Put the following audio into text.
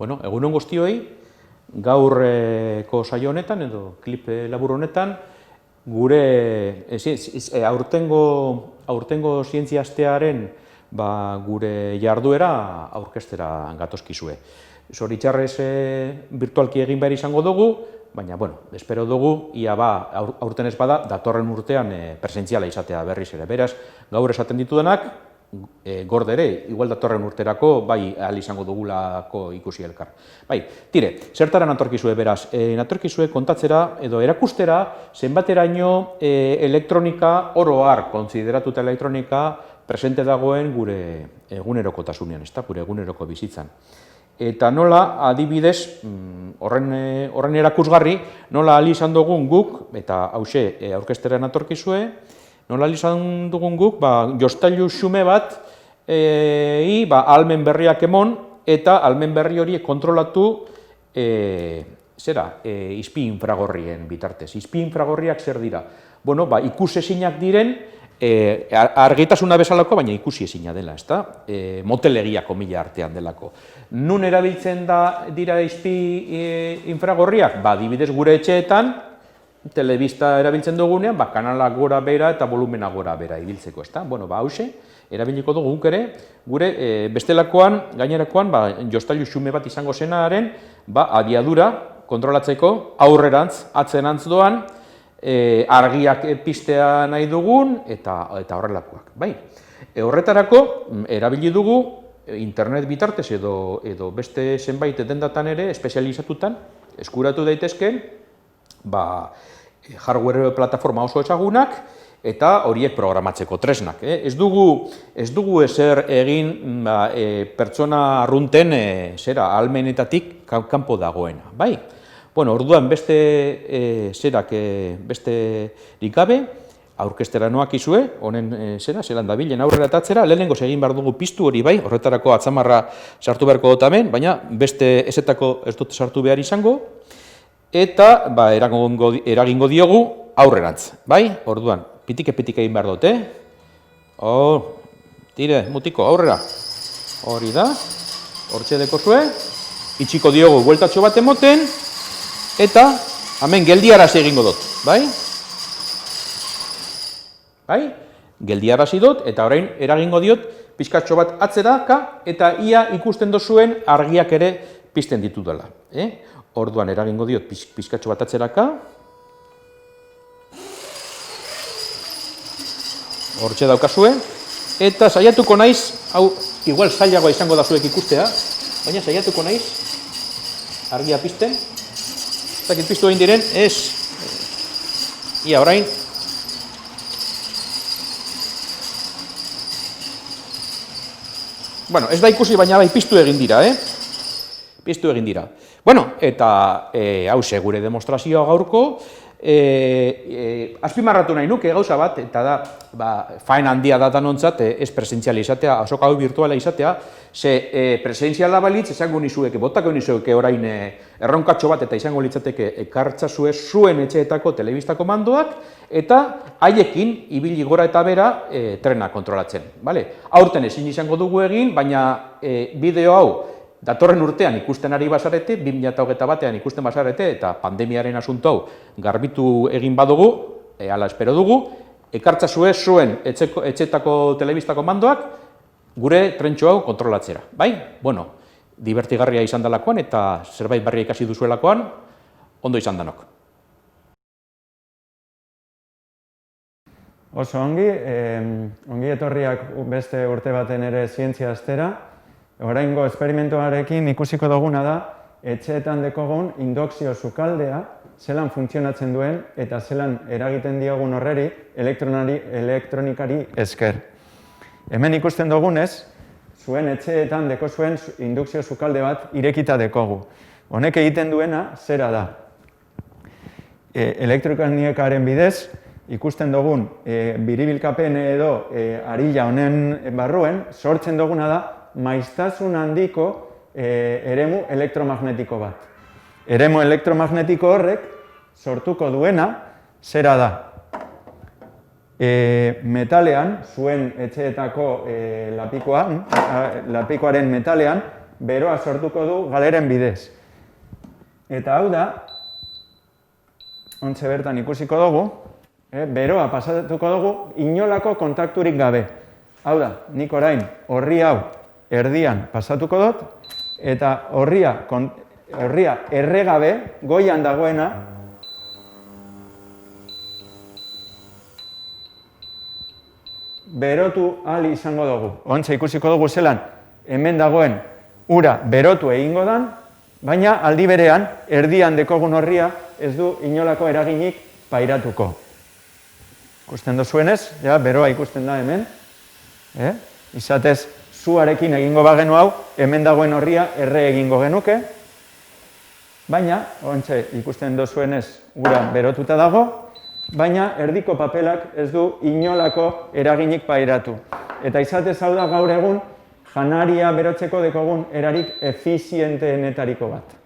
Bueno, egun on guztioi, gaurko saio honetan edo klip labur honetan gure aurtengo zientzia astearen gure jarduera aurkeztera gatozkizue. Zoritxarrez birtualki egin behar izango dugu, baina, espero dugu, ia aurten ez bada, datorren urtean presentziala izatea berriz ere. Beraz, gaur esaten ditudanak, gorde ere, igual datorren urterako, bai, ahal izango dugulako ikusi elkar. Bai, tire, zertara natorkizue beraz? Natorkizue kontatzera edo erakustera zenbateraino elektronika oro har, kontsideratuta elektronika, presente dagoen gure egunerokotasunean, gure eguneroko bizitzan. Eta nola, adibidez, horren erakusgarri, nola ahal izan dugun guk, eta hause aurkeztera natorkizue, nola izan dugun guk, jostailu xume bat, ahalmen berriak emon, eta ahalmen berri horiek kontrolatu, izpi infragorrien bitartez. Izpi infragorriak zer dira? Bueno, ikusezinak diren, argitasuna bezalako, baina ikusi ezina dela, ezta? Motelegia komila artean delako. Nun erabiltzen dira izpi infragorriak? Adibidez gure etxeetan, telebista erabiltzen dugunean, kanalak gora bera eta volumena gora bera ibiltzeko, ezta? Bueno, hause, erabiliko dugu guk ere, gure bestelakoan, gainerakoan, jostailu xume bat izango zenaren, abiadura kontrolatzeko, aurrerantz, atzenantz doan, argiak piztea nahi dugun eta horrelakoak. Horretarako, erabili dugu, internet bitartez edo beste zenbait dendatan ere, espezializatutan, eskuratu daitezke, hardware plataforma oso ezagunak eta horiek programatzeko tresnak. Ez dugu ezer egin pertsona arrunten ahalmenetatik kanpo dagoena. Orduan beste besterik gabe, aurkeztera noakizue, honen zelan dabilen aurrera atatzera, lehenengo egin behar dugu piztu hori horretarako atzamarra sartu beharko dut hemen, baina beste ezetako ez dut sartu behar izango, eta eragingo diogu aurrerantz, Orduan, pitike egin behar dut, tire, mutiko, aurrera. Hori da, hortxe dekozue, itxiko diogu bueltatxo bat emoten, eta hemen geldiarazi egingo dut, Geldiarazi dut, eta orain eragingo diot pizkatxo bat atzeraka, eta ia ikusten dozuen argiak ere pizten ditu dela. Orduan eragingo diot pizkatxo bat atzeraka. Hortxe daukazue. Eta saiatuko naiz, hau igual zailagoa izango da zuek ikustea, baina saiatuko naiz argia pizten. Ez dakit piztu egin diren, ez. Ia orain. Bueno, ez da ikusi, baina piztu egin dira, Piztu egin dira. Bueno, eta hause gure demostrazioa gaurko, azpimarratu nahi nuke gauza bat, eta da, faen handia datanontzat, ez presentziala izatea, azoka hau virtuala izatea, ze presentziala balitz, esango nizueke, botako nizueke orain erronkatxo bat, eta izango litzateke ekartzazue zuen etxeetako telebistako mandoak, eta haiekin ibili gora eta bera trena kontrolatzen. Aurten ezin izango dugu egin, baina bideo hau, datorren urtean ikusten ari basarete, 2021an ikusten basarete, eta pandemiaren asunto hau garbitu egin badugu, ala espero dugu, ekartzazue zuen etxetako telebistako mandoak gure trentxo hau kontrolatzera. Bueno, divertigarria izan delakoan eta zerbait berria ikasi duzuelakoan, ondo izan danok. Oso ongi etorriak beste urte baten ere zientzia astera. Oraingo esperimentuarekin ikusiko duguna da, etxeetan dekogun indukzio sukaldea zelan funtzionatzen duen eta zelan eragiten diogun horreri elektronikari esker. Hemen ikusten dugunez, zuen etxeetan deko zuen indukzio sukalde bat irekita dekogu. Honek egiten duena zera da. Elektronikaren bidez, ikusten dugun biribilkapen edo arila honen barruen, sortzen duguna da maiztasun handiko eremu elektromagnetiko bat. Eremu elektromagnetiko horrek sortuko duena zera da. Metalean, zuen etxeetako lapikoaren metalean, beroa sortuko du galeren bidez. Eta hau da, ontxe bertan ikusiko dugu, beroa pasatuko dugu inolako kontakturik gabe. Hau da, nik orain orri hau erdian pasatuko dut, eta orria erregabe, goian dagoena, berotu ahal izango dugu. Ontxe ikusiko dugu zelan, hemen dagoen ura berotu egingo dan, baina aldi berean, erdian dekogun orria ez du inolako eraginik pairatuko. Ikusten duzuenez, ja, beroa ikusten da hemen. Izatez, zuarekin egingo bagenu hau, hemen dagoen orria erre egingo genuke. Baina, ontxe ikusten duzuenez, ura berotuta dago, baina erdiko papelak ez du inolako eraginik pairatu. Eta izatez hau da gaur egun, janaria berotzeko dekogun erarik efizienteenetariko bat.